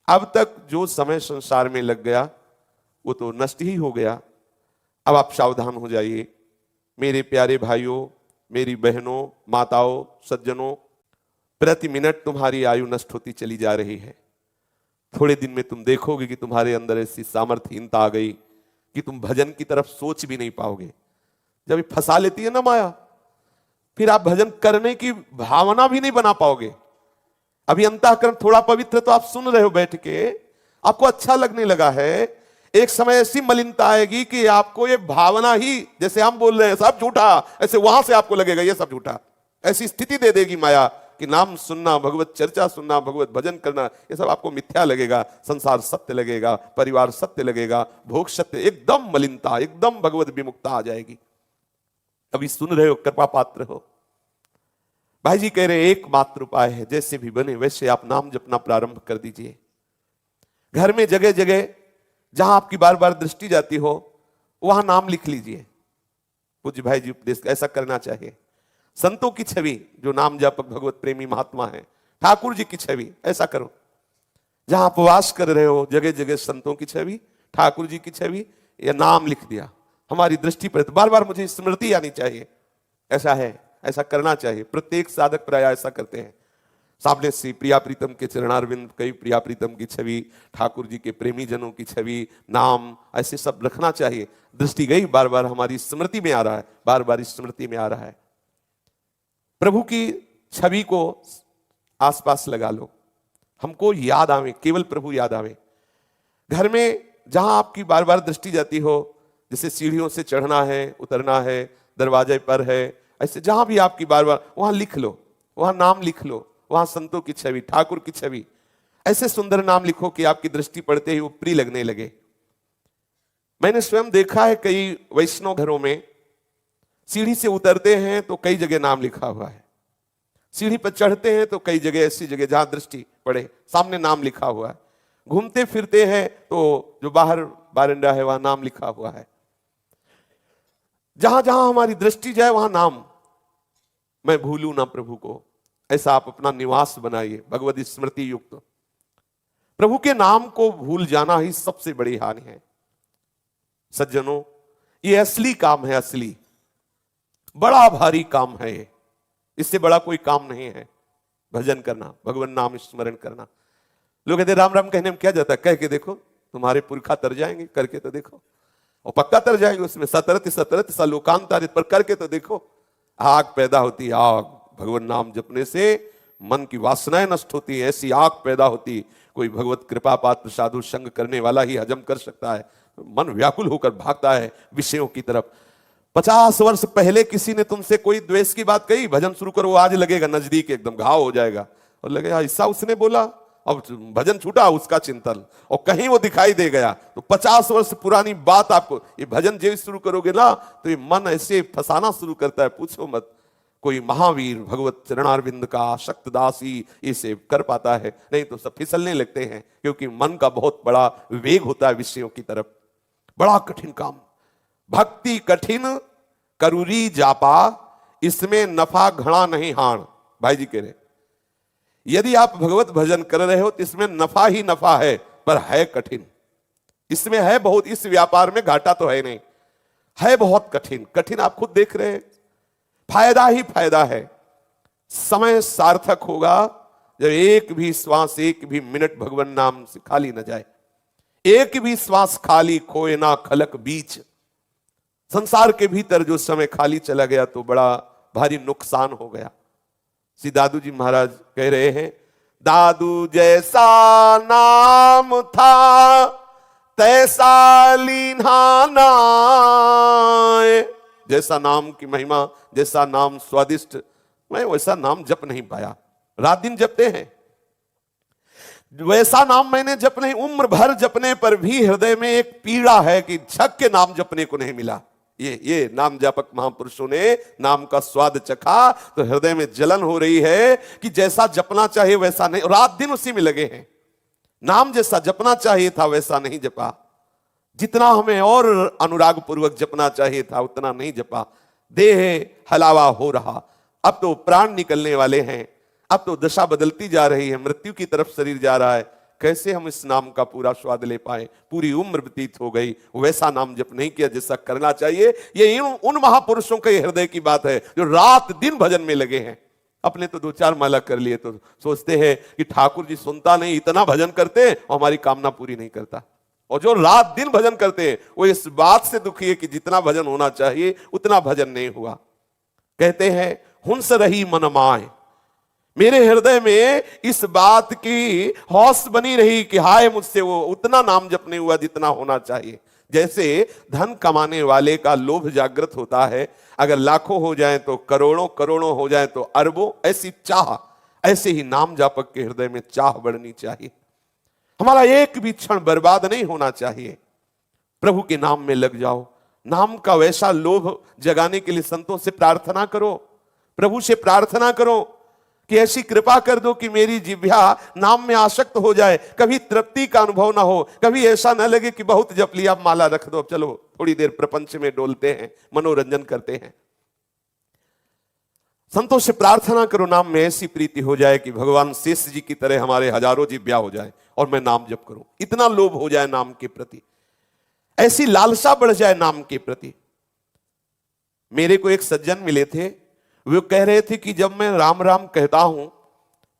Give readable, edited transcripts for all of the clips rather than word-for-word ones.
अब तक जो समय संसार में लग गया वो तो नष्ट ही हो गया। अब आप सावधान हो जाइए मेरे प्यारे भाइयों, मेरी बहनों, माताओं, सज्जनों। प्रति मिनट तुम्हारी आयु नष्ट होती चली जा रही है। थोड़े दिन में तुम देखोगे कि तुम्हारे अंदर ऐसी सामर्थ्यहीनता आ गई कि तुम भजन की तरफ सोच भी नहीं पाओगे। जब ये फंसा लेती है ना माया, फिर आप भजन करने की भावना भी नहीं बना पाओगे। अभी अंतःकरण थोड़ा पवित्र तो आप सुन रहे हो बैठ के, आपको अच्छा लगने लगा है। एक समय ऐसी मलिनता आएगी कि आपको ये भावना ही, जैसे हम बोल रहे हैं सब झूठा, ऐसे वहां से आपको लगेगा ये सब झूठा। ऐसी स्थिति दे देगी माया कि नाम सुनना, भगवत चर्चा सुनना, भगवत भजन करना, ये सब आपको मिथ्या लगेगा। संसार सत्य लगेगा, परिवार सत्य लगेगा, भोग सत्य, एकदम मलिनता, एकदम भगवत विमुक्ता आ जाएगी। अभी सुन रहे हो, कृपा पात्र हो। भाई जी कह रहे एकमात्र उपाय है, जैसे भी बने वैसे आप नाम जपना प्रारंभ कर दीजिए। घर में जगह जगह जहां आपकी बार बार दृष्टि जाती हो वहां नाम लिख लीजिए। पूज्य भाई जी उपदेश ऐसा करना चाहिए। संतों की छवि, जो नाम जापक भगवत प्रेमी महात्मा है, ठाकुर जी की छवि, ऐसा करो। जहां आप वास कर रहे हो जगह जगह संतों की छवि, ठाकुर जी की छवि, या नाम लिख दिया। हमारी दृष्टि पर बार बार मुझे स्मृति आनी चाहिए। ऐसा है, ऐसा करना चाहिए। प्रत्येक साधक प्राय ऐसा करते हैं। सामने से प्रिया प्रीतम के चरणारविंद, कई प्रिया प्रीतम की छवि, ठाकुर जी के प्रेमी जनों की छवि, नाम, ऐसे सब रखना चाहिए। दृष्टि गई, बार बार हमारी स्मृति में आ रहा है, बार बार स्मृति में आ रहा है। प्रभु की छवि को आसपास लगा लो, हमको याद आवे, केवल प्रभु याद आवे। घर में जहां आपकी बार बार दृष्टि जाती हो, जैसे सीढ़ियों से चढ़ना है, उतरना है, दरवाजे पर है, ऐसे जहां भी आपकी बार बार, वहां लिख लो, वहां नाम लिख लो, वहां संतों की छवि, ठाकुर की छवि, ऐसे सुंदर नाम लिखो कि आपकी दृष्टि पड़ते ही वो प्रिय लगने लगे। मैंने स्वयं देखा है कई वैष्णव घरों में, सीढ़ी से उतरते हैं तो कई जगह नाम लिखा हुआ है, सीढ़ी पर चढ़ते हैं तो कई जगह ऐसी जगह जहां दृष्टि पड़े सामने नाम लिखा हुआ है, घूमते फिरते हैं तो जो बाहर बारंडा है वहां नाम लिखा हुआ है। जहां जहां हमारी दृष्टि जाए वहां नाम। मैं भूलूं ना प्रभु को, ऐसा आप अपना निवास बनाइए भगवत स्मृति युक्त। प्रभु के नाम को भूल जाना ही सबसे बड़ी हानि है। सज्जनों, ये असली काम है, असली बड़ा भारी काम है ये। इससे बड़ा कोई काम नहीं है भजन करना, भगवान नाम स्मरण करना। लोग कहते राम राम कहने में क्या जाता है, कह के देखो तुम्हारे पुरखा तर जाएंगे, करके तो देखो, और पक्का तर जाएंगे। उसमें सतरत सतरत सलोकांतरित, पर करके तो देखो। आग पैदा होती है, आग भगवान नाम जपने से मन की वासनाएं नष्ट होती है, ऐसी आग पैदा होती। कोई भगवत कृपा पात्र साधु संग करने वाला ही हजम कर सकता है। मन व्याकुल होकर भागता है विषयों की तरफ। 50 वर्ष पहले किसी ने तुमसे कोई द्वेष की बात कही, भजन शुरू करो, आज लगेगा नजदीक, एकदम घाव हो जाएगा, और लगेगा ऐसा उसने बोला, अब भजन छूटा उसका चिंतन, और कहीं वो दिखाई दे गया तो 50 वर्ष पुरानी बात आपको, ये भजन जब शुरू करोगे ना तो ये मन ऐसे फंसाना शुरू करता है, पूछो मत। कोई महावीर भगवत चरणारविंद का शक्त दासी इसे कर पाता है, नहीं तो सब फिसलने लगते हैं, क्योंकि मन का बहुत बड़ा वेग होता है विषयों की तरफ। बड़ा कठिन काम। भक्ति कठिन करूरी जापा, इसमें नफा घड़ा नहीं हाण। भाई जी कह रहे यदि आप भगवत भजन कर रहे हो तो इसमें नफा ही नफा है, पर है कठिन। इसमें है बहुत, इस व्यापार में घाटा तो है नहीं, है बहुत कठिन। कठिन आप खुद देख रहे हैं, फायदा ही फायदा है। समय सार्थक होगा जब एक भी श्वास, एक भी मिनट भगवान नाम से खाली न जाए। एक भी श्वास खाली खोए ना खलक बीच। संसार के भीतर जो समय खाली चला गया तो बड़ा भारी नुकसान हो गया। श्री दादू जी महाराज कह रहे हैं, दादू जैसा नाम था तैसा लीन्हा नाय। जैसा नाम की महिमा, जैसा नाम स्वादिष्ट, मैं वैसा नाम जप नहीं पाया। रात दिन जपते हैं, वैसा नाम मैंने जप नहीं, उम्र भर जपने पर भी हृदय में एक पीड़ा है कि झक के नाम जपने को नहीं मिला। ये नाम जापक महापुरुषों ने नाम का स्वाद चखा तो हृदय में जलन हो रही है कि जैसा जपना चाहिए वैसा नहीं, रात दिन उसी में लगे हैं। नाम जैसा जपना चाहिए था वैसा नहीं जपा, जितना हमें और अनुराग पूर्वक जपना चाहिए था उतना नहीं जपा। देह हलावा हो रहा, अब तो प्राण निकलने वाले हैं, अब तो दशा बदलती जा रही है, मृत्यु की तरफ शरीर जा रहा है। कैसे हम इस नाम का पूरा स्वाद ले पाए। पूरी उम्र व्यतीत हो गई, वैसा नाम जप नहीं किया जैसा करना चाहिए। ये उन महापुरुषों के हृदय की बात है जो रात दिन भजन में लगे हैं। अपने तो 2-4 माला कर लिए तो सोचते हैं कि ठाकुर जी सुनता नहीं, इतना भजन करते और हमारी कामना पूरी नहीं करता। और जो रात दिन भजन करते हैं वो इस बात से दुखी है कि जितना भजन होना चाहिए उतना भजन नहीं हुआ। कहते हैं हुंस रही मन माए, मेरे हृदय में इस बात की हौस बनी रही कि हाय मुझसे वो उतना नाम जप नहीं हुआ जितना होना चाहिए। जैसे धन कमाने वाले का लोभ जागृत होता है, अगर लाखों हो जाएं तो करोड़ों, करोड़ों हो जाएं तो अरबों, ऐसी चाह, ऐसे ही नाम जापक के हृदय में चाह बढ़नी चाहिए। हमारा एक भी क्षण बर्बाद नहीं होना चाहिए। प्रभु के नाम में लग जाओ। नाम का वैसा लोभ जगाने के लिए संतों से प्रार्थना करो, प्रभु से प्रार्थना करो कि ऐसी कृपा कर दो कि मेरी जिह्वा नाम में आसक्त हो जाए, कभी तृप्ति का अनुभव ना हो, कभी ऐसा ना लगे कि बहुत जप लिया, माला रख दो, चलो थोड़ी देर प्रपंच में डोलते हैं, मनोरंजन करते हैं। संतों से प्रार्थना करो नाम में ऐसी प्रीति हो जाए कि भगवान शेष जी की तरह हमारे हजारों जिह्वा हो जाए और मैं नाम जप करूं। इतना लोभ हो जाए नाम के प्रति, ऐसी लालसा बढ़ जाए नाम के प्रति। मेरे को एक सज्जन मिले थे, वो कह रहे थे कि जब मैं राम राम कहता हूं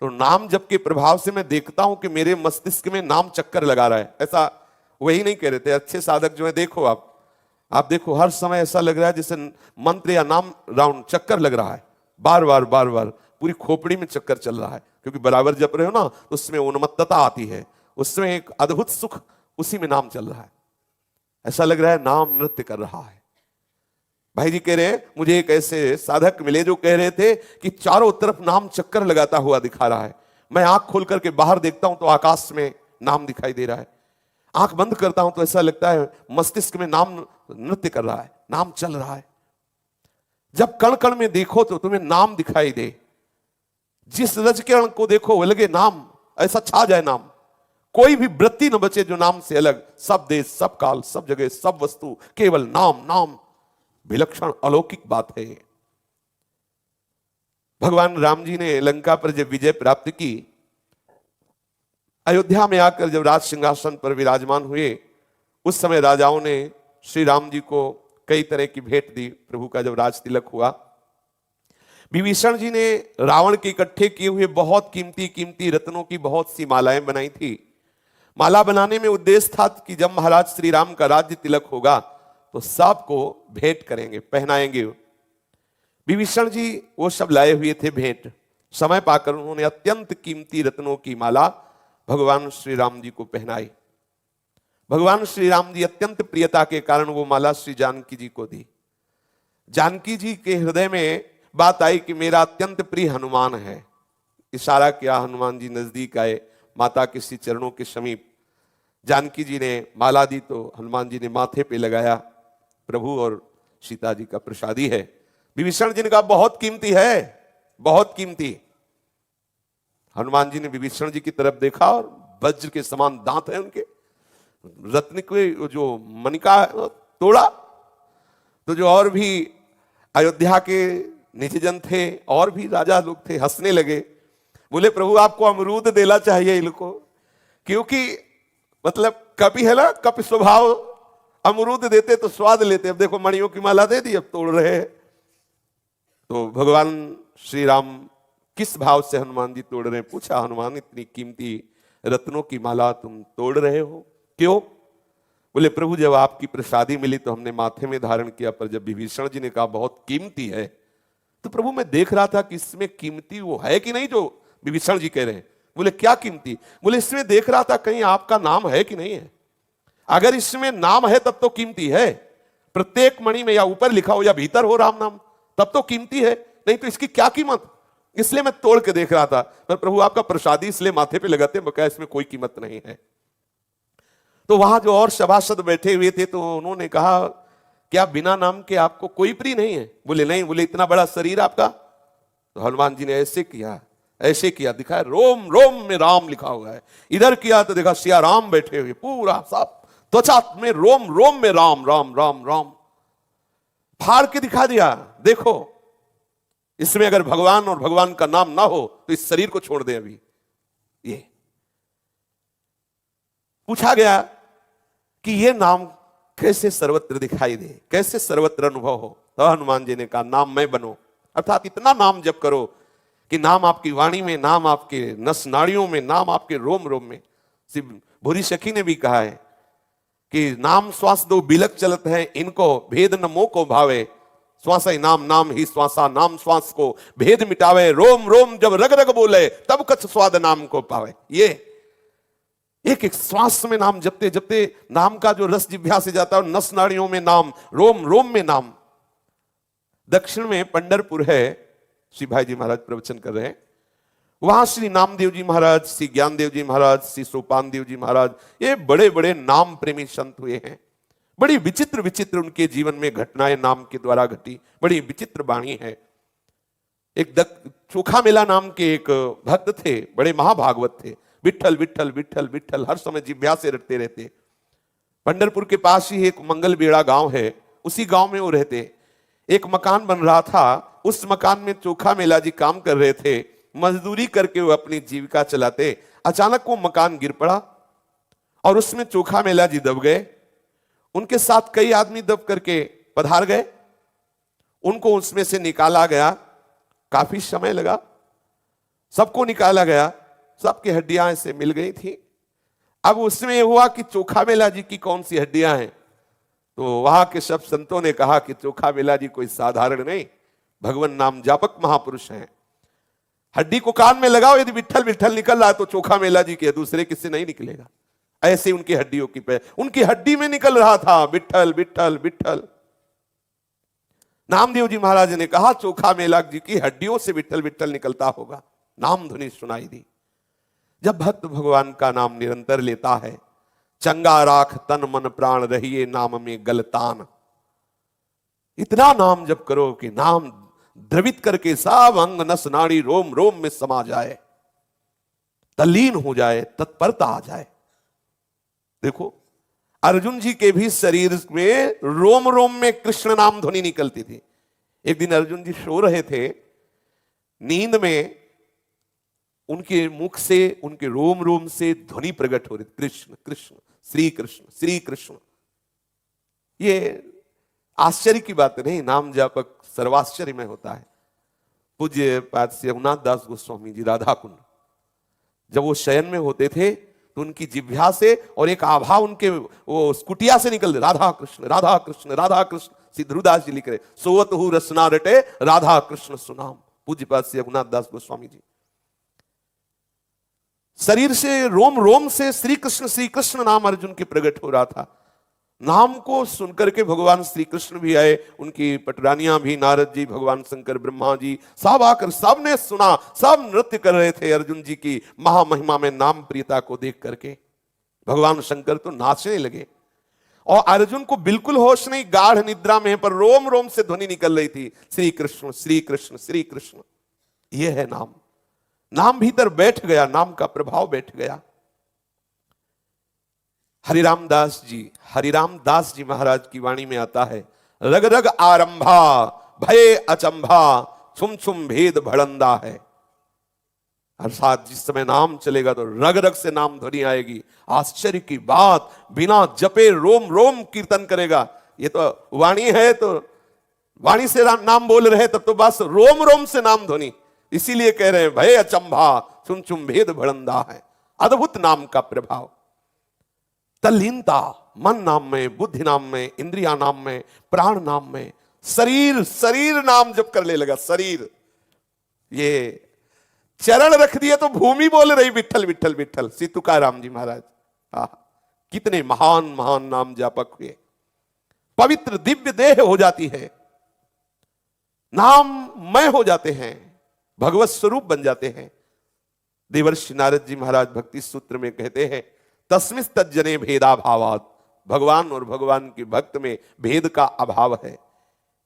तो नाम जप के प्रभाव से मैं देखता हूं कि मेरे मस्तिष्क में नाम चक्कर लगा रहा है। ऐसा वही नहीं कह रहे थे, अच्छे साधक जो है देखो आप देखो हर समय ऐसा लग रहा है जैसे मंत्र या नाम राउंड चक्कर लग रहा है, बार बार पूरी खोपड़ी में चक्कर चल रहा है, क्योंकि बराबर जप रहे हो ना तो उसमें उन्मत्तता आती है, उसमें एक अद्भुत सुख, उसी में नाम चल रहा है। ऐसा लग रहा है नाम नृत्य कर रहा है। भाई जी कह रहे हैं मुझे एक ऐसे साधक मिले जो कह रहे थे कि चारों तरफ नाम चक्कर लगाता हुआ दिखा रहा है। मैं आंख खोल करके बाहर देखता हूं तो आकाश में नाम दिखाई दे रहा है, आंख बंद करता हूं तो ऐसा लगता है मस्तिष्क में नाम नृत्य कर रहा है, नाम चल रहा है। जब कण कण में देखो तो तुम्हें नाम दिखाई दे, जिस रज के अण को देखो वो लगे नाम, ऐसा छा जाए नाम, कोई भी वृत्ति न बचे जो नाम से अलग। सब देश, सब काल, सब जगह, सब वस्तु, केवल नाम नाम, विलक्षण अलौकिक बात है। भगवान राम जी ने लंका पर जब विजय प्राप्त की, अयोध्या में आकर जब राज सिंहासन पर विराजमान हुए, उस समय राजाओं ने श्री राम जी को कई तरह की भेंट दी। प्रभु का जब राज तिलक हुआ, विभीषण जी ने रावण के इकट्ठे किए हुए बहुत कीमती कीमती रत्नों की बहुत सी मालाएं बनाई थी। माला बनाने में उद्देश्य था कि जब महाराज श्री राम का राज्य तिलक होगा तो सबको भेंट करेंगे, पहनाएंगे। विभीषण जी वो सब लाए हुए थे भेंट। समय पाकर उन्होंने अत्यंत कीमती रत्नों की माला भगवान श्री राम जी को पहनाई। भगवान श्री राम जी अत्यंत प्रियता के कारण वो माला श्री जानकी जी को दी। जानकी जी के हृदय में बात आई कि मेरा अत्यंत प्रिय हनुमान है। इशारा किया, हनुमान जी नजदीक आए, माता के श्री चरणों के समीप। जानकी जी ने माला दी तो हनुमान जी ने माथे पे लगाया, प्रभु और सीता जी का प्रसादी है। विभीषण जी ने कहा बहुत कीमती है, बहुत कीमती। हनुमान जी ने विभीषण जी की तरफ देखा और वज्र के समान दांत है उनके, रत्न के जो मणिका तोड़ा। तो जो और भी अयोध्या के निजजन थे और भी राजा लोग थे, हंसने लगे, बोले प्रभु आपको अमरूद देना चाहिए इनको, क्योंकि मतलब कपि है ना, कपि स्वभाव, अमरूद देते तो स्वाद लेते। अब देखो मणियों की माला दे दी, अब तोड़ रहे हैं। तो भगवान श्री राम किस भाव से हनुमान जी तोड़ रहे हैं? पूछा, हनुमान इतनी कीमती रत्नों की माला तुम तोड़ रहे हो, क्यों? बोले प्रभु जब आपकी प्रसादी मिली तो हमने माथे में धारण किया, पर जब विभीषण जी ने कहा बहुत कीमती है तो प्रभु मैं देख रहा था कि इसमें कीमती वो है कि नहीं जो विभीषण जी कह रहे हैं। बोले क्या कीमती? बोले इसमें देख रहा था कहीं आपका नाम है कि नहीं है। अगर इसमें नाम है तब तो कीमती है, प्रत्येक मणि में या ऊपर लिखा हो या भीतर हो राम नाम, तब तो कीमती है, नहीं तो इसकी क्या कीमत? इसलिए मैं तोड़ के देख रहा था। पर प्रभु आपका प्रसादी इसलिए माथे पे लगाते, बकाया इसमें कोई कीमत नहीं है। तो वहां जो और सभासद बैठे हुए थे तो उन्होंने कहा क्या बिना नाम के आपको कोई प्रिय नहीं है? बोले नहीं। बोले इतना बड़ा शरीर आपका? तो हनुमान जी ने ऐसे किया, ऐसे किया, दिखा रोम रोम में राम लिखा हुआ है। इधर किया तो देखा सिया राम बैठे हुए, पूरा सब त्वचा में रोम रोम में राम राम राम राम, फाड़ के दिखा दिया। देखो इसमें अगर भगवान और भगवान का नाम ना हो तो इस शरीर को छोड़ दे अभी। ये पूछा गया कि ये नाम कैसे सर्वत्र दिखाई दे, कैसे सर्वत्र अनुभव हो। तो हनुमान जी ने कहा नाम मैं बनो, अर्थात इतना नाम जप करो कि नाम आपकी वाणी में, नाम आपके नस नाड़ियों में, नाम आपके रोम रोम में। श्री भूरी सखी ने भी कहा है कि नाम श्वास दो बिलक चलत है, इनको भेद न मोह को भावे, श्वास ही नाम, नाम ही श्वासा, नाम श्वास को भेद मिटावे, रोम रोम जब रग रग बोले तब कछ स्वाद नाम को पावे। ये एक एक श्वास में नाम जपते जपते नाम का जो रस जिह्वा से जाता है, नस नाड़ियों में नाम, रोम रोम में नाम। दक्षिण में पंढरपुर है, श्री भाई जी महाराज प्रवचन कर रहे हैं, वहां श्री नामदेव जी महाराज, श्री ज्ञानदेव जी महाराज, श्री सोपान देव जी महाराज, ये बड़े बड़े नाम प्रेमी संत हुए हैं। बड़ी विचित्र विचित्र उनके जीवन में घटनाएं नाम के द्वारा घटी, बड़ी विचित्र वाणी है। एक चोखा मेला नाम के एक भक्त थे, बड़े महाभागवत थे, विठल विठल विठल विठल हर समय जिह्वा से रटते रहते। पंढरपुर के पास ही एक मंगल बेड़ा गांव है, उसी गांव में वो रहते। एक मकान बन रहा था, उस मकान में चोखा मेला जी काम कर रहे थे, मजदूरी करके वो अपनी जीविका चलाते। अचानक वो मकान गिर पड़ा और उसमें चोखा मेला जी दब गए। उनके साथ कई आदमी दब करके पधार गए, उनको उसमें से निकाला गया। काफी समय लगा, सबको निकाला गया, सबकी हड्डियां ऐसे मिल गई थी। अब उसमें हुआ कि चोखा मेला जी की कौन सी हड्डियां हैं, तो वहां के सब संतों ने कहा कि चोखा मेला जी कोई साधारण नहीं, भगवान नाम जापक महापुरुष हैं। हड्डी को कान में लगाओ, यदि विठल विठल निकल रहा है तो चोखा मेला जी के, दूसरे किससे नहीं निकलेगा। ऐसे उनकी हड्डियों की पे, उनकी हड्डी में निकल रहा था विठल विठल विठल। नामदेव जी महाराज ने कहा चोखा मेला जी की हड्डियों से विठल विठल निकलता होगा। नाम ध्वनि सुनाई दी। जब भक्त भगवान का नाम निरंतर लेता है, चंगा राख तन मन प्राण रहिए नाम में गलतान। इतना नाम जप करो कि नाम द्रवित करके सब अंग नस नाड़ी रोम रोम में समा जाए, तल्लीन हो जाए, तत्परता आ जाए। देखो अर्जुन जी के भी शरीर में रोम रोम में कृष्ण नाम ध्वनि निकलती थी। एक दिन अर्जुन जी सो रहे थे, नींद में उनके मुख से, उनके रोम रोम से ध्वनि प्रकट हो रही, कृष्ण कृष्ण श्री कृष्ण श्री कृष्ण। ये आश्चर्य की बात नहीं, नाम जापक सर्वाश्चर्य में होता है। पूज्य पाद श्री रघुनाथ दास गोस्वामी जी राधा कुंड, जब वो शयन में होते थे तो उनकी जिह्वा से और एक आभा उनके वो कुटिया से निकल, राधा कृष्ण राधा कृष्ण राधा कृष्ण। श्री ध्रुवदास जी लिख रहे, सोवत हु रसना रटे राधा कृष्ण सुनाम। पूज्य पाद श्री रघुनाथ दास गोस्वामी जी। शरीर से रोम रोम से श्री कृष्ण नाम अर्जुन के प्रकट हो रहा था। नाम को सुनकर के भगवान श्री कृष्ण भी आए, उनकी पटरानियां भी, नारद जी, भगवान शंकर, ब्रह्मा जी, सब आकर सबने सुना, सब नृत्य कर रहे थे अर्जुन जी की महामहिमा में नाम प्रियता को देख करके। भगवान शंकर तो नाचने लगे और अर्जुन को बिल्कुल होश नहीं, गाढ़ निद्रा में, पर रोम रोम से ध्वनि निकल रही थी, श्री कृष्ण श्री कृष्ण श्री कृष्ण। यह है नाम। नाम भीतर बैठ गया, नाम का प्रभाव बैठ गया। हरिराम दास जी महाराज की वाणी में आता है, रग रग आरंभा भय अचंभा छुम छुम भेद भड़ंदा है। अर्थात जिस समय नाम चलेगा तो रग रग से नाम ध्वनि आएगी। आश्चर्य की बात, बिना जपे रोम रोम कीर्तन करेगा। ये तो वाणी है, तो वाणी से नाम बोल रहे, तब तो बस रोम रोम से नाम ध्वनि। इसीलिए कह रहे हैं भय अचंभा छुम छुम भेद भड़ंदा है। अद्भुत नाम का प्रभाव। तल्लीनता मन नाम में, बुद्धि नाम में, इंद्रिया नाम में, प्राण नाम में, शरीर नाम जब करने लगा। शरीर ये चरण रख दिए तो भूमि बोल रही विठल विठल विठल। श्री तुकाराम जी महाराज कितने महान महान नाम जापक हुए। पवित्र दिव्य देह हो जाती है, नाममय हो जाते हैं, भगवत स्वरूप बन जाते हैं। देवर्षि नारद जी महाराज भक्ति सूत्र में कहते हैं, तस्मिस् तज्जने भेदाभावात्, भगवान और भगवान के भक्त में भेद का अभाव है।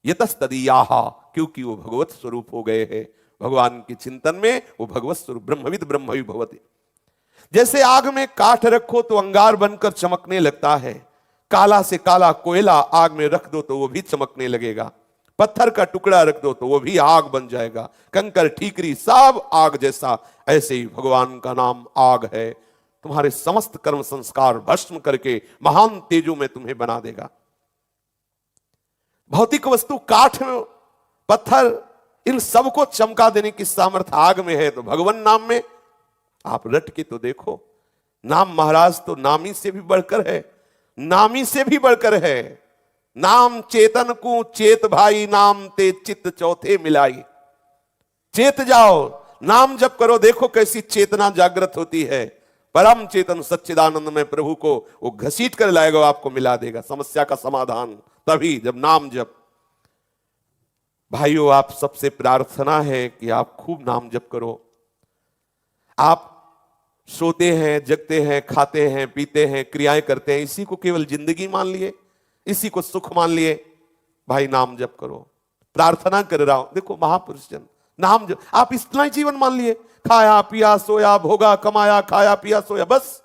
यतस्तदीयाः, क्योंकि वो भगवत स्वरूप हो गए हैं। भगवान के चिंतन में वो भगवत स्वरूप, ब्रह्मविद ब्रह्मवि भवति। जैसे आग में काठ रखो तो अंगार बनकर चमकने लगता है, काला से काला कोयला आग में रख दो तो वो भी चमकने लगेगा। पत्थर का टुकड़ा रख दो तो वो भी आग बन जाएगा। कंकर ठीकरी सब आग जैसा, ऐसे ही भगवान का नाम आग है। तुम्हारे समस्त कर्म संस्कार भस्म करके महान तेजों में तुम्हें बना देगा। भौतिक वस्तु काठ, पत्थर, इन सबको चमका देने की सामर्थ्य आग में है, तो भगवान नाम में आप रट के तो देखो। नाम महाराज तो नामी से भी बढ़कर है, नामी से भी बढ़कर है। नाम चेतन को चेत भाई, नाम ते चित्त चौथे मिलाई। चेत जाओ, नाम जप करो, देखो कैसी चेतना जागृत होती है। परम चेतन सच्चिदानंद में प्रभु को वो घसीट कर लाएगा, आपको मिला देगा समस्या का समाधान, तभी जब नाम जप। भाइयों, आप सबसे प्रार्थना है कि आप खूब नाम जप करो। आप सोते हैं, जगते हैं, खाते हैं, पीते हैं, क्रियाएं करते हैं, इसी को केवल जिंदगी मान लिए, इसी को सुख मान लिए। भाई नाम जप करो, प्रार्थना कर रहा हूं। देखो महापुरुष जन नाम जप, आप इतना ही जीवन मान लिए, खाया पिया सोया, भोगा कमाया, खाया पिया सोया, बस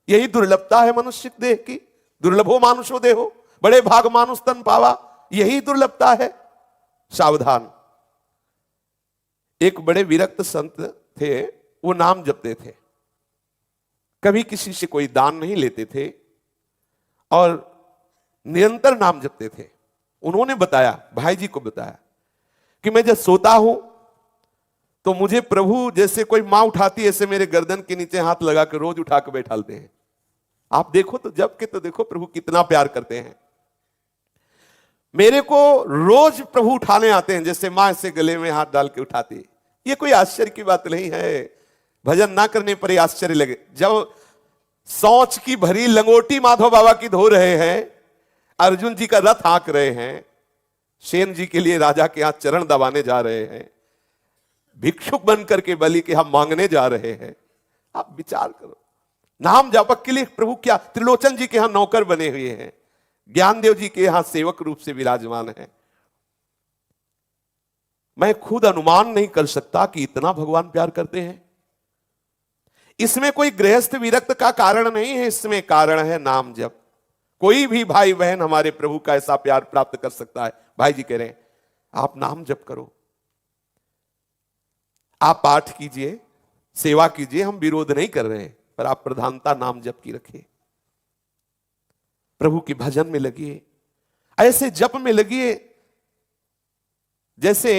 यही दुर्लभता है मनुष्य देह की। दुर्लभो मानुषो देहो, बड़े भाग मानुष तन पावा, यही दुर्लभता है। सावधान। एक बड़े विरक्त संत थे, वो नाम जपते थे, कभी किसी से कोई दान नहीं लेते थे और निरंतर नाम जपते थे। उन्होंने बताया, भाई जी को बताया कि मैं जब सोता हूं तो मुझे प्रभु जैसे कोई मां उठाती है, ऐसे मेरे गर्दन के नीचे हाथ लगा कर रोज उठा कर बैठालते हैं। आप देखो तो, जब के तो देखो प्रभु कितना प्यार करते हैं। मेरे को रोज प्रभु उठाने आते हैं, जैसे मां से गले में हाथ डाल के उठाती। ये कोई आश्चर्य की बात नहीं है, भजन ना करने पर ही आश्चर्य लगे। जब सोच की भरी लंगोटी माधव बाबा की धो रहे हैं, अर्जुन जी का रथ हाँक रहे हैं, सेन जी के लिए राजा के हाथ चरण दबाने जा रहे हैं, भिक्षुक बन करके बलि के हम मांगने जा रहे हैं, आप विचार करो। नाम जापक के लिए प्रभु क्या त्रिलोचन जी के यहां नौकर बने हुए हैं, ज्ञानदेव जी के यहां सेवक रूप से विराजमान है। मैं खुद अनुमान नहीं कर सकता कि इतना भगवान प्यार करते हैं। इसमें कोई गृहस्थ विरक्त का कारण नहीं है, इसमें कारण है नाम जप। कोई भी भाई बहन हमारे प्रभु का ऐसा प्यार प्राप्त कर सकता है। भाई जी कह रहे हैं आप नाम जप करो, आप पाठ कीजिए, सेवा कीजिए, हम विरोध नहीं कर रहे हैं, पर आप प्रधानता नाम जप की रखिए। प्रभु के भजन में लगिए, ऐसे जप में लगिए जैसे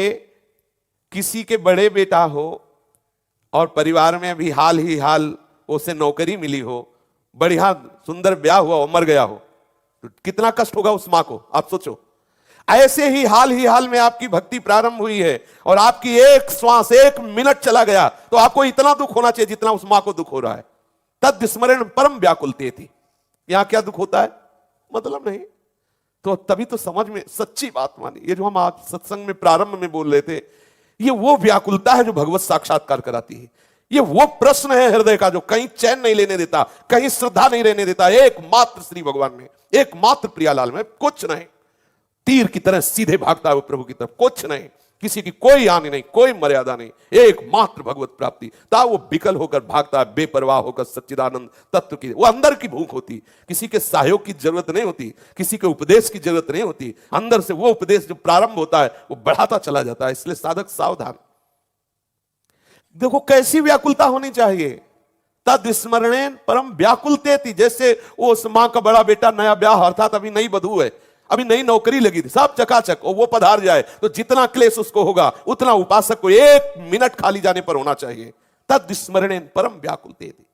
किसी के बड़े बेटा हो और परिवार में अभी हाल ही हाल उसे नौकरी मिली हो, बढ़िया सुंदर ब्याह हुआ हो, मर गया हो, तो कितना कष्ट होगा उस मां को, आप सोचो। ऐसे ही हाल में आपकी भक्ति प्रारंभ हुई है और आपकी एक श्वास, एक मिनट चला गया, तो आपको इतना दुख होना चाहिए जितना उस मां को दुख हो रहा है। तद स्मरण परम व्याकुलते थी। यहां क्या दुख होता है, मतलब नहीं, तो तभी तो समझ में सच्ची बात मानी। ये जो हम आज सत्संग में प्रारंभ में बोल रहे थे, ये वो व्याकुलता है जो भगवत साक्षात्कार कराती है। ये वो प्रश्न है हृदय का जो कहीं चैन नहीं लेने देता, कहीं श्रद्धा नहीं रहने देता। एकमात्र श्री भगवान में, एकमात्र प्रियालाल में, कुछ नहीं। तीर की तरह सीधे भागता है वो प्रभु की तरफ, कुछ नहीं, किसी की कोई हानि नहीं, कोई मर्यादा नहीं, एकमात्र भगवत प्राप्ति। ता वो विकल होकर भागता है, बेपरवाह होकर सच्चिदानंद तत्व की। वो अंदर की भूख होती, किसी के सहयोग की जरूरत नहीं होती, किसी के उपदेश की जरूरत नहीं होती। अंदर से वो उपदेश जो प्रारंभ होता है वो बढ़ाता चला जाता है। इसलिए साधक सावधान। देखो कैसी व्याकुलता होनी चाहिए। तद स्मरणेन परम व्याकुलते थी। जैसे वो उस मां का बड़ा बेटा नया ब्याह, अर्थात अभी नई बधू है, अभी नई नौकरी लगी थी, सब चकाचक, और वो पधार जाए तो जितना क्लेश उसको होगा उतना उपासक को एक मिनट खाली जाने पर होना चाहिए। तद स्मरणेन परम व्याकुलते थी।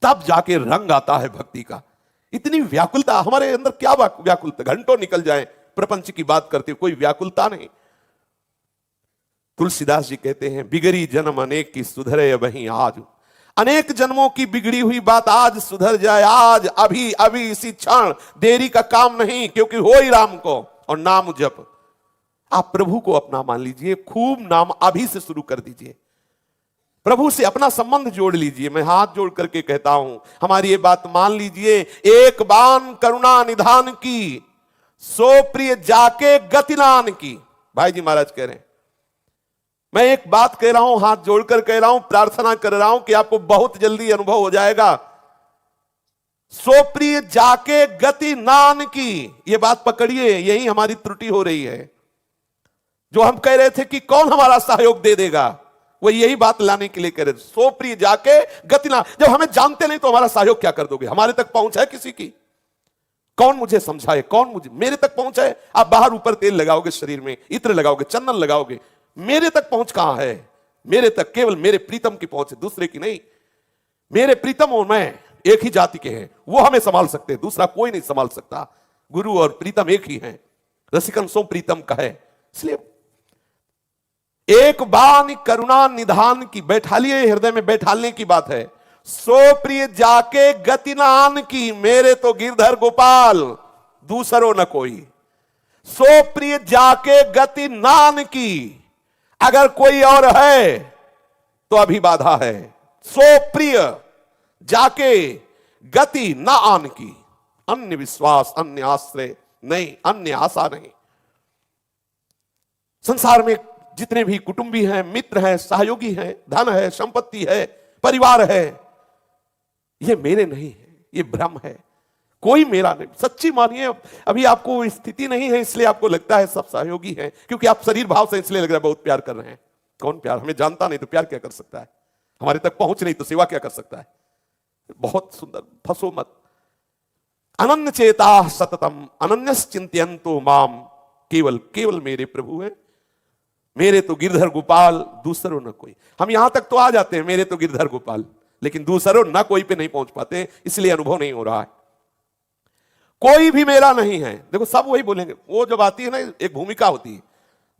तब जाके रंग आता है भक्ति का। इतनी व्याकुलता हमारे अंदर, क्या व्याकुलता, घंटों निकल जाए प्रपंच की बात करते, कोई व्याकुलता नहीं। तुलसीदास जी कहते हैं, बिगड़ी जन्म अनेक की सुधरे वहीं आज। अनेक जन्मों की बिगड़ी हुई बात आज सुधर जाए, आज, अभी अभी, इसी क्षण। देरी का काम नहीं, क्योंकि हो ही राम को। और नाम जप, आप प्रभु को अपना मान लीजिए, खूब नाम अभी से शुरू कर दीजिए। प्रभु से अपना संबंध जोड़ लीजिए। मैं हाथ जोड़ करके कहता हूं, हमारी ये बात मान लीजिए। एक बान करुणा निधान की, सो प्रिय जाके गतिनान की। भाई जी महाराज कह रहे हैं, मैं एक बात कह रहा हूं, हाथ जोड़कर कह रहा हूं, प्रार्थना कर रहा हूं कि आपको बहुत जल्दी अनुभव हो जाएगा। सो प्रिय जाके गति नान की, ये बात पकड़िए, यही हमारी त्रुटि हो रही है। जो हम कह रहे थे कि कौन हमारा सहयोग दे देगा, वो यही बात लाने के लिए कह रहे, सो प्रिय जाके गति ना। जब हमें जानते नहीं तो हमारा सहयोग क्या कर दोगे? हमारे तक पहुंच है किसी की? कौन मुझे समझाए, कौन मुझे, मेरे तक पहुंच है? आप बाहर ऊपर तेल लगाओगे, शरीर में इत्र लगाओगे, चंदन लगाओगे, मेरे तक पहुंच कहां है? मेरे तक केवल मेरे प्रीतम की पहुंच है, दूसरे की नहीं। मेरे प्रीतम और मैं एक ही जाति के हैं, वो हमें संभाल सकते हैं, दूसरा कोई नहीं संभाल सकता। गुरु और प्रीतम एक ही हैं, रसिकन सो प्रीतम का है। इसलिए एक बानी करुणा निधान की बैठालिए, हृदय में बैठालने की बात है। सो प्रिय जाके गति नान की, मेरे तो गिरधर गोपाल दूसरो न कोई। सो प्रिय जाके गति नान की, अगर कोई और है तो अभी बाधा है। सो प्रिय जाके गति न आन की, अन्य विश्वास, अन्य आश्रय नहीं, अन्य आशा नहीं। संसार में जितने भी कुटुंबी हैं, मित्र हैं, सहयोगी हैं, धन है, संपत्ति है, परिवार है, ये मेरे नहीं है, ये भ्रम है, कोई मेरा नहीं। सच्ची मानिए, अभी आपको स्थिति नहीं है इसलिए आपको लगता है सब सहयोगी हैं, क्योंकि आप शरीर भाव से इसलिए लग रहा है बहुत प्यार कर रहे हैं। कौन प्यार? हमें जानता नहीं तो प्यार क्या कर सकता है? हमारे तक पहुंच नहीं तो सेवा क्या कर सकता है? बहुत सुंदर, फंसो मत। अनन्य चेता सततम अनन्यस चिंत्यंतो माम, केवल केवल मेरे प्रभु है, मेरे तो गिरधर गोपाल दूसरों न कोई। हम यहां तक तो आ जाते हैं, मेरे तो गिरधर गोपाल, लेकिन दूसरों न कोई पे नहीं पहुंच पाते, इसलिए अनुभव नहीं हो रहा है। कोई भी मेरा नहीं है। देखो सब वही बोलेंगे, वो जब आती है ना एक भूमिका होती है,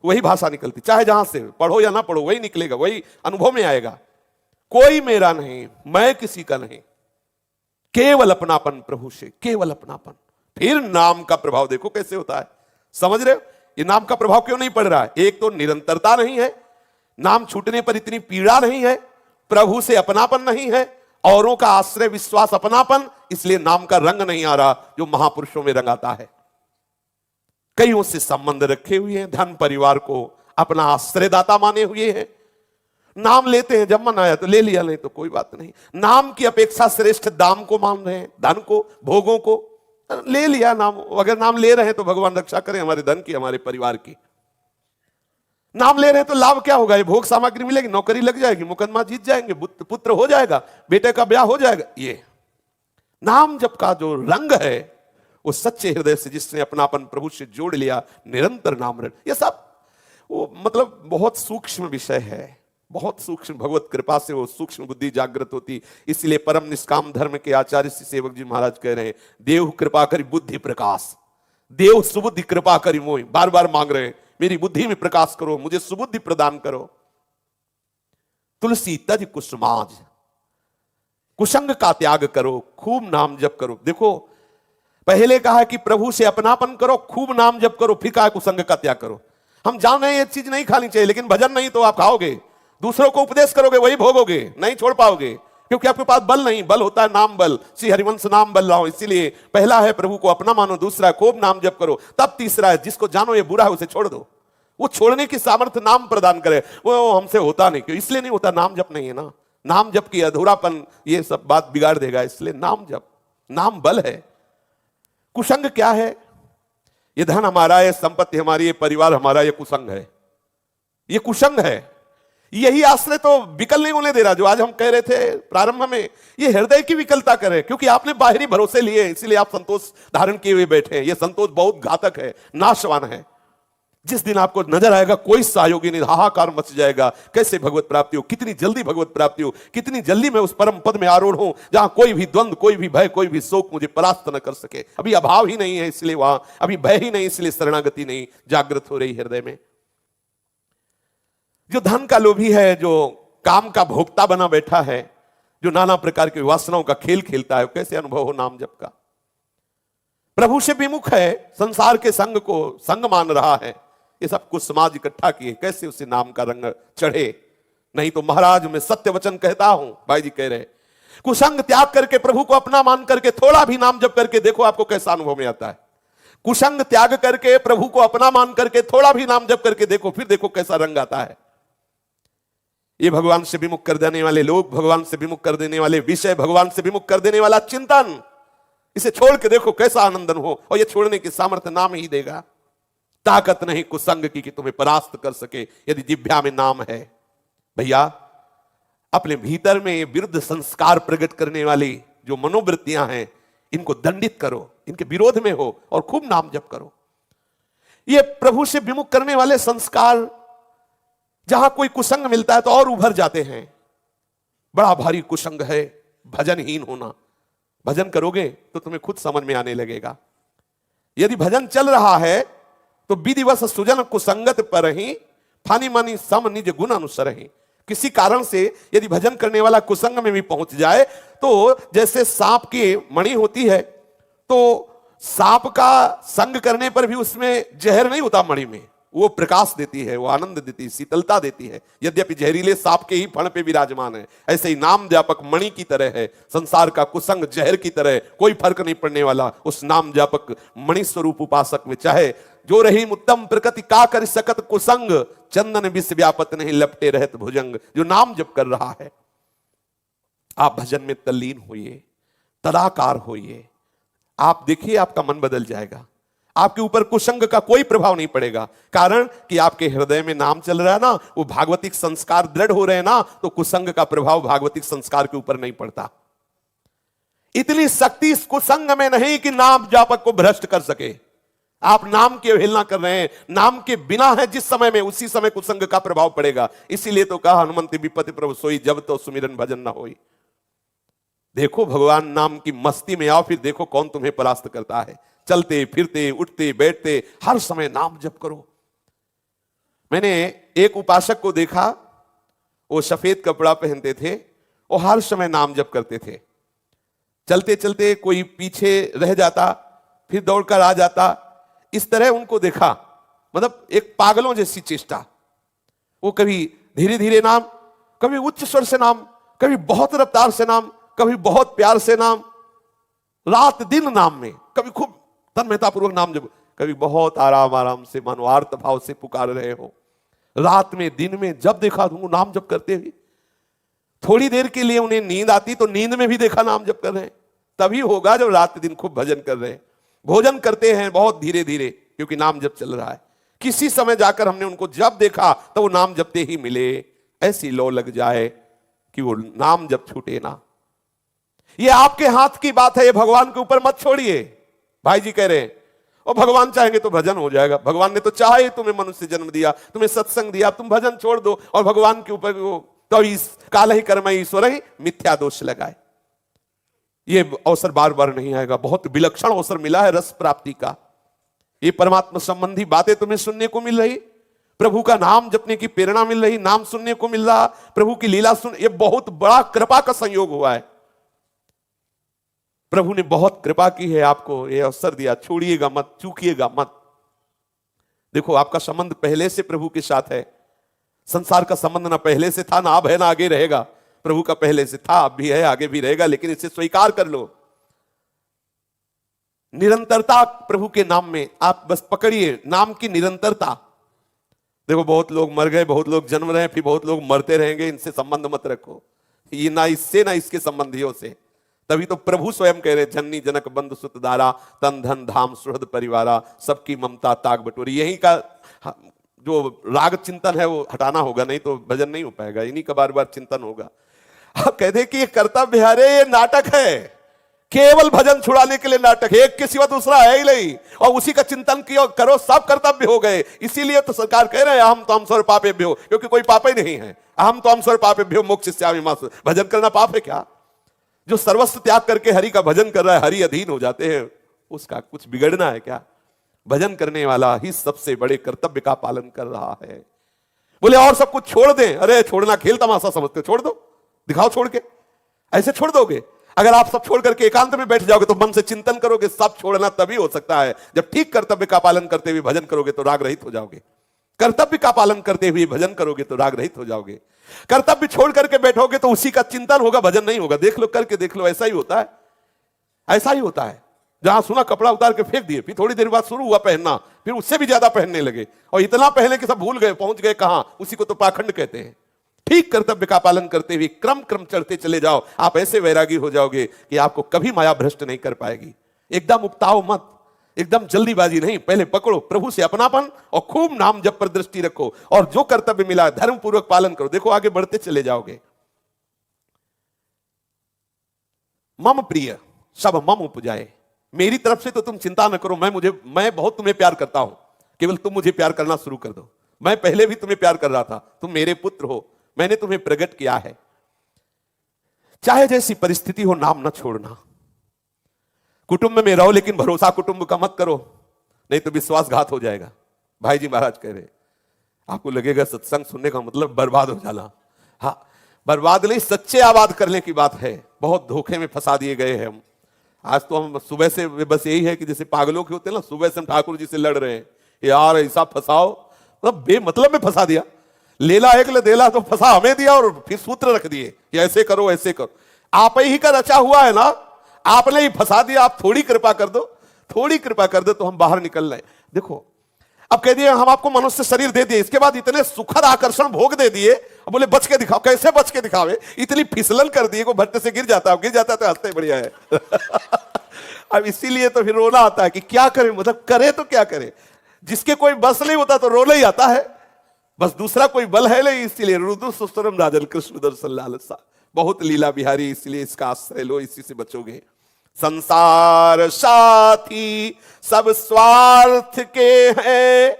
वही भाषा निकलती, चाहे जहां से पढ़ो या ना पढ़ो वही निकलेगा, वही अनुभव में आएगा। कोई मेरा नहीं, मैं किसी का नहीं, केवल अपनापन प्रभु से, केवल अपनापन। फिर नाम का प्रभाव देखो कैसे होता है, समझ रहे हो? ये नाम का प्रभाव क्यों नहीं पड़ रहा है? एक तो निरंतरता नहीं है, नाम छूटने पर इतनी पीड़ा नहीं है, प्रभु से अपनापन नहीं है, औरों का आश्रय विश्वास अपनापन, इसलिए नाम का रंग नहीं आ रहा जो महापुरुषों में रंग आता है। कईयों से संबंध रखे हुए हैं, धन परिवार को अपना आश्रयदाता माने हुए हैं, नाम लेते हैं, जब मन आया तो ले लिया, नहीं तो कोई बात नहीं। नाम की अपेक्षा श्रेष्ठ दाम को मान रहे हैं, धन को, भोगों को ले लिया नाम। अगर नाम ले रहे हैं तो भगवान रक्षा करें हमारे धन की, हमारे परिवार की। नाम ले रहे हैं तो लाभ क्या होगा? ये भोग सामग्री मिलेगी, नौकरी लग जाएगी, मुकदमा जीत जाएंगे, पुत्र हो जाएगा, बेटे का ब्याह हो जाएगा। ये नाम जप का जो रंग है वो सच्चे हृदय से जिसने अपनापन प्रभु से जोड़ लिया, निरंतर नाम रट, ये सब वो मतलब बहुत सूक्ष्म विषय है, बहुत सूक्ष्म। भगवत कृपा से वो सूक्ष्म बुद्धि जागृत होती। इसलिए परम निष्काम धर्म के आचार्य श्री सेवक जी महाराज कह रहे हैं, देव कृपा करी बुद्धि प्रकाश, देव सुबुद्धि कृपा करी मोहि। बार बार मांग रहे हैं, मेरी बुद्धि में प्रकाश करो, मुझे सुबुद्धि प्रदान करो। तुलसी तज कुसुमाज, कुसंग का त्याग करो, खूब नाम जप करो। देखो पहले कहा कि प्रभु से अपनापन करो, खूब नाम जप करो, फिर कहा कुसंग का त्याग करो। हम जान रहे हैं ये चीज नहीं खानी चाहिए, लेकिन भजन नहीं तो आप खाओगे, दूसरों को उपदेश करोगे वही भोगोगे, नहीं छोड़ पाओगे, क्योंकि आपके पास बल नहीं। बल होता है नाम बल, श्री हरिवंश नाम बल लाओ। इसीलिए पहला है प्रभु को अपना मानो, दूसरा खूब नाम जप करो, तब तीसरा है जिसको जानो ये बुरा है उसे छोड़ दो। वो छोड़ने की सामर्थ्य नाम प्रदान करे, वो हमसे होता नहीं। क्यों? इसलिए नहीं होता, नाम जप नहीं है ना। नाम जप की अधूरापन ये सब बात बिगाड़ देगा, इसलिए नाम जप, नाम बल है। कुसंग क्या है? ये धन हमारा है, संपत्ति हमारी, ये परिवार हमारा, ये कुसंग है, ये कुसंग है। यही आश्रय तो विकल नहीं होने दे रहा। जो आज हम कह रहे थे प्रारंभ में, ये हृदय की विकलता करे, क्योंकि आपने बाहरी भरोसे लिए, इसीलिए आप संतोष धारण किए हुए बैठे हैं। ये संतोष बहुत घातक है, नाशवान है। जिस दिन आपको नजर आएगा कोई सहयोगी नहीं, हाहाकार मच जाएगा, कैसे भगवत प्राप्ति हो, कितनी जल्दी भगवत प्राप्ति हो, कितनी जल्दी मैं उस परम पद में आरूढ़ हूं जहां कोई भी द्वंद, कोई भी भय, कोई भी शोक मुझे परास्त न कर सके। अभी अभाव ही नहीं है इसलिए वहां, अभी भय ही नहीं इसलिए शरणागति नहीं जागृत हो रही हृदय में। जो धन का लोभी है, जो काम का भोक्ता बना बैठा है, जो नाना प्रकार की वासनाओं का खेल खेलता है, कैसे अनुभव हो नाम जप का? प्रभु से विमुख है, संसार के संग को संग मान रहा है, ये सब कुछ समाज इकट्ठा किए, कैसे उसे नाम का रंग चढ़े? नहीं तो महाराज मैं सत्य वचन कहता हूं, भाई जी कह रहे, कुसंग त्याग करके प्रभु को अपना मान करके थोड़ा भी नाम जप करके देखो आपको कैसा अनुभव में आता है। कुसंग त्याग करके प्रभु को अपना मान करके थोड़ा भी नाम जप करके देखो, फिर देखो कैसा रंग आता है। ये भगवान से विमुख कर देने वाले लोग, भगवान से विमुख कर देने वाले विषय, भगवान से विमुख कर देने वाला चिंतन, इसे छोड़ के देखो कैसा आनंदन हो। और ये छोड़ने की सामर्थ्य नाम ही देगा। ताकत नहीं कुसंग की कि तुम्हें परास्त कर सके, यदि जिह्वा में नाम है। भैया अपने भीतर में विरुद्ध संस्कार प्रकट करने वाली जो मनोवृत्तियां हैं, इनको दंडित करो, इनके विरोध में हो और खूब नाम जप करो। ये प्रभु से विमुख करने वाले संस्कार, जहां कोई कुसंग मिलता है तो और उभर जाते हैं। बड़ा भारी कुसंग है भजनहीन होना। भजन करोगे तो तुम्हें खुद समझ में आने लगेगा। यदि भजन चल रहा है तो विधिवश सुजन कुसंगत पर ही फानी मानी सम निज गुण अनुसर ही। किसी कारण से यदि भजन करने वाला कुसंग में भी पहुंच जाए तो जैसे सांप की मणि होती है, तो सांप का संग करने पर भी उसमें जहर नहीं होता मणि में, वो प्रकाश देती है, वो आनंद देती है, शीतलता देती है, यद्यपि जहरीले सांप के ही फण पे विराजमान है। ऐसे ही नाम व्यापक मणि की तरह है, संसार का कुसंग जहर की तरह, कोई फर्क नहीं पड़ने वाला उस नाम व्यापक मणि स्वरूप उपासक में। चाहे जो रही उत्तम प्रकृति का कर सकत कुसंग, चंदन विष व्यापत नहीं लपटे रहत भुजंग। जो नाम जप कर रहा है, आप भजन में तल्लीन होइए, तदाकार होइए, आप देखिए आपका मन बदल जाएगा। आपके ऊपर कुसंग का कोई प्रभाव नहीं पड़ेगा, कारण कि आपके हृदय में नाम चल रहा है ना, वो भागवतिक संस्कार दृढ़ हो रहे हैं ना, तो कुसंग का प्रभाव भागवतिक संस्कार के ऊपर नहीं पड़ता। इतनी शक्ति इस कुसंग में नहीं कि नाम जापक को भ्रष्ट कर सके। आप नाम की अवहेलना कर रहे हैं, नाम के बिना है जिस समय में, उसी समय कुसंग का प्रभाव पड़ेगा। इसीलिए तो कहा हनुमंत विपत्ति प्रभु सोई, जब तो सुमिरन भजन ना होई। देखो भगवान नाम की मस्ती में आओ, फिर देखो कौन तुम्हें परास्त करता है। चलते फिरते उठते बैठते हर समय नाम जप करो। मैंने एक उपासक को देखा, वो सफेद कपड़ा पहनते थे, वो हर समय नाम जप करते थे। चलते चलते कोई पीछे रह जाता, फिर दौड़कर आ जाता, इस तरह उनको देखा, मतलब एक पागलों जैसी चेष्टा। वो कभी धीरे धीरे नाम, कभी उच्च स्वर से नाम, कभी बहुत रफ्तार से नाम, कभी बहुत प्यार से नाम, रात दिन नाम में, कभी खूब तन्मयतापूर्वक नाम जप, कभी बहुत आराम आराम से मानो आर्त भाव से पुकार रहे हो। रात में दिन में जब देखा तुमको नाम जप करते हुए। थोड़ी देर के लिए उन्हें नींद आती तो नींद में भी देखा नाम जप कर रहे हैं। तभी होगा जब रात दिन खूब भजन कर रहे हैं। भोजन करते हैं बहुत धीरे धीरे, क्योंकि नाम जप चल रहा है। किसी समय जाकर हमने उनको जब देखा तो वो नाम जपते ही मिले। ऐसी लौ लग जाए कि वो नाम जप छूटे ना। ये आपके हाथ की बात है, ये भगवान के ऊपर मत छोड़िए। भाई जी कह रहे हैं और भगवान चाहेंगे तो भजन हो जाएगा। भगवान ने तो चाहे तुम्हें मनुष्य जन्म दिया, तुम्हें सत्संग दिया, तुम भजन छोड़ दो और भगवान के ऊपर तो इस काल ही कर्म ईश्वर ही मिथ्या दोष लगाए। ये अवसर बार बार नहीं आएगा। बहुत विलक्षण अवसर मिला है रस प्राप्ति का। ये परमात्मा संबंधी बातें तुम्हें सुनने को मिल रही, प्रभु का नाम जपने की प्रेरणा मिल रही, नाम सुनने को मिल रहा, प्रभु की लीला सुन, ये बहुत बड़ा कृपा का संयोग हुआ है। प्रभु ने बहुत कृपा की है, आपको ये अवसर दिया। छोड़िएगा मत, चूकिएगा मत। देखो आपका संबंध पहले से प्रभु के साथ है। संसार का संबंध ना पहले से था, ना अब है, ना आगे रहेगा। प्रभु का पहले से था, अब भी है, आगे भी रहेगा, लेकिन इसे स्वीकार कर लो। निरंतरता प्रभु के नाम में आप बस पकड़िए, नाम की निरंतरता। देखो बहुत लोग मर गए, बहुत लोग जन्म रहे हैं, फिर बहुत लोग मरते रहेंगे। इनसे संबंध मत रखो, ये ना इससे ना इसके संबंधियों से। तभी तो प्रभु स्वयं कह रहे, जननी जनक बंधु सुत दारा, तन धन धाम सुहृद परिवारा, सबकी ममता ताग बटोरी। यही का जो राग चिंतन है वो हटाना होगा, नहीं तो भजन नहीं हो पाएगा। इन्हीं का बार बार चिंतन होगा। आप कहते कि ये कर्तव्य है, अरे ये नाटक है, केवल भजन छुड़ाने के लिए नाटक है, एक के सिवा दूसरा है ही नहीं। और उसी का चिंतन किया करो, सब कर्तव्य हो गए। इसीलिए तो सरकार कह रहे हैं अहम त्वं स्वर पापेभ्यो, क्योंकि कोई पाप ही नहीं है। अहम त्वं स्वर पापेभ्यो मोक्षयिष्यामि मा शुचः। भजन करना पाप है क्या? जो सर्वस्व त्याग करके हरि का भजन कर रहा है, हरि अधीन हो जाते हैं, उसका कुछ बिगड़ना है क्या? भजन करने वाला ही सबसे बड़े कर्तव्य का पालन कर रहा है। बोले और सब कुछ छोड़ दें, अरे छोड़ना खेल तमाशा समझते हो, छोड़ दो, दिखाओ छोड़ के। ऐसे छोड़ दोगे? अगर आप सब छोड़ करके एकांत में बैठ जाओगे तो मन से चिंतन करोगे, सब छोड़ना तभी हो सकता है जब ठीक कर्तव्य का पालन करते हुए भजन करोगे तो राग रहित हो जाओगे। कर्तव्य का पालन करते हुए भजन करोगे तो राग रहित हो जाओगे। कर्तव्य छोड़ करके बैठोगे तो उसी का चिंतन होगा, भजन नहीं होगा। देख लो, करके देख लो, ऐसा ही होता है, ऐसा ही होता है। जहां सुना कपड़ा उतार के फेंक दिए, फिर थोड़ी देर बाद शुरू हुआ पहनना, फिर उससे भी ज्यादा पहनने लगे, और इतना पहले कि सब भूल गए, पहुंच गए कहां, उसी को तो पाखंड कहते हैं। ठीक कर्तव्य का पालन करते हुए क्रम क्रम चढ़ते चले जाओ, आप ऐसे वैरागी हो जाओगे कि आपको कभी माया भ्रष्ट नहीं कर पाएगी। एकदम उकताओ मत, एकदम जल्दीबाजी नहीं, पहले पकड़ो प्रभु से अपनापन और खूब नाम जप पर दृष्टि रखो और जो कर्तव्य मिला धर्म पूर्वक पालन करो। देखो आगे बढ़ते चले जाओगे। मम प्रिय सब मम उपजाए, मेरी तरफ से तो तुम चिंता न करो, मैं बहुत तुम्हें प्यार करता हूं, केवल तुम मुझे प्यार करना शुरू कर दो। मैं पहले भी तुम्हें प्यार कर रहा था, तुम मेरे पुत्र हो, मैंने तुम्हें प्रकट किया है। चाहे जैसी परिस्थिति हो नाम न छोड़ना। कुटुंब में रहो लेकिन भरोसा कुटुंब का मत करो, नहीं तो विश्वासघात हो जाएगा। भाई जी महाराज कह रहे, आपको लगेगा सत्संग सुनने का मतलब बर्बाद हो जाना। हाँ, बर्बाद नहीं, सच्चे आबाद करने की बात है। बहुत धोखे में फंसा दिए गए हैं हम। आज तो हम सुबह से बस यही है कि जैसे पागलों के होते हैं ना, सुबह से हम ठाकुर जी से लड़ रहे हैं, यार ऐसा फंसाओ, मतलब बेमतलब में फंसा दिया। लेला एक ले देला तो फंसा हमें दिया और फिर सूत्र रख दिए कि ऐसे करो ऐसे करो। आप ही का रचा हुआ है ना, आपने ही फंसा दिया। आप थोड़ी कृपा कर दो, थोड़ी कृपा कर दो तो हम बाहर निकल रहे। देखो अब कह दिए हम आपको मनुष्य शरीर दे दिए, इसके बाद इतने सुखद आकर्षण भोग दे दिए, अब बोले बच के दिखाओ। कैसे बच के दिखावे, इतनी फिसलन कर दिए को भट्टे से गिर जाता है तो हंसते बढ़िया है। अब इसीलिए तो फिर रोना आता है कि क्या करें, मतलब करे तो क्या करे। जिसके कोई बस नहीं होता तो रोना ही आता है, बस दूसरा कोई बल है नहीं। इसीलिए रुदु सुस्तरम राजन कृष्ण दर्शन लालसा, बहुत लीला बिहारी, इसलिए इसका आश्रय लो, इसी से बचोगे। संसार साथी सब स्वार्थ के हैं,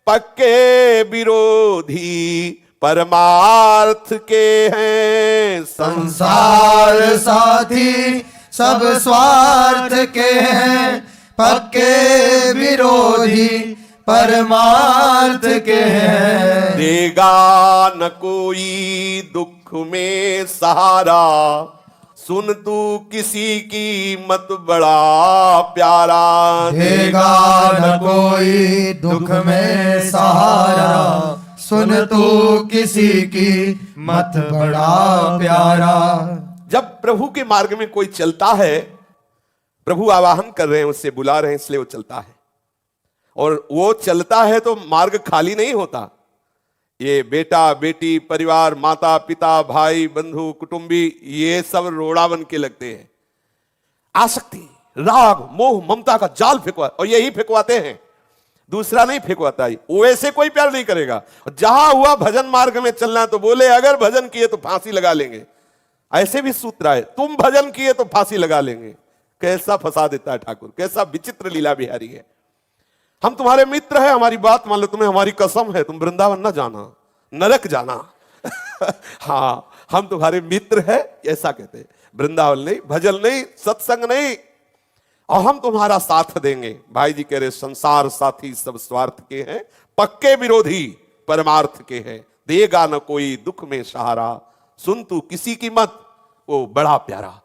पक्के विरोधी परमार्थ के हैं। संसार साथी सब स्वार्थ के हैं, पक्के विरोधी परमार्थ के हैं। देगा न कोई दुख में सहारा, सुन तू किसी की मत बड़ा प्यारा। देगा न कोई दुख में सहारा, सुन तू किसी की मत बड़ा प्यारा। जब प्रभु के मार्ग में कोई चलता है, प्रभु आवाहन कर रहे हैं, उससे बुला रहे हैं, इसलिए वो चलता है। और वो चलता है तो मार्ग खाली नहीं होता। ये बेटा बेटी परिवार माता पिता भाई बंधु कुटुंबी ये सब रोड़ा बन के लगते हैं। आसक्ति राग मोह ममता का जाल फेंकवा, और यही फेंकवाते हैं, दूसरा नहीं फेंकवाता ही। वैसे कोई प्यार नहीं करेगा। जहां हुआ भजन मार्ग में चलना तो बोले अगर भजन किए तो फांसी लगा लेंगे। ऐसे भी सूत्र है, तुम भजन किए तो फांसी लगा लेंगे। कैसा फंसा देता है ठाकुर, कैसा विचित्र लीला बिहारी है। हम तुम्हारे मित्र हैं, हमारी बात मान लो, तुम्हें हमारी कसम है, तुम वृंदावन ना जाना, नरक जाना। हाँ हम तुम्हारे मित्र हैं, ऐसा कहते हैं। वृंदावन नहीं, भजन नहीं, सत्संग नहीं, और हम तुम्हारा साथ देंगे। भाई जी कह रहे संसार साथी सब स्वार्थ के हैं, पक्के विरोधी परमार्थ के हैं। देगा न कोई दुख में सहारा, सुन तू किसी की मत, वो बड़ा प्यारा।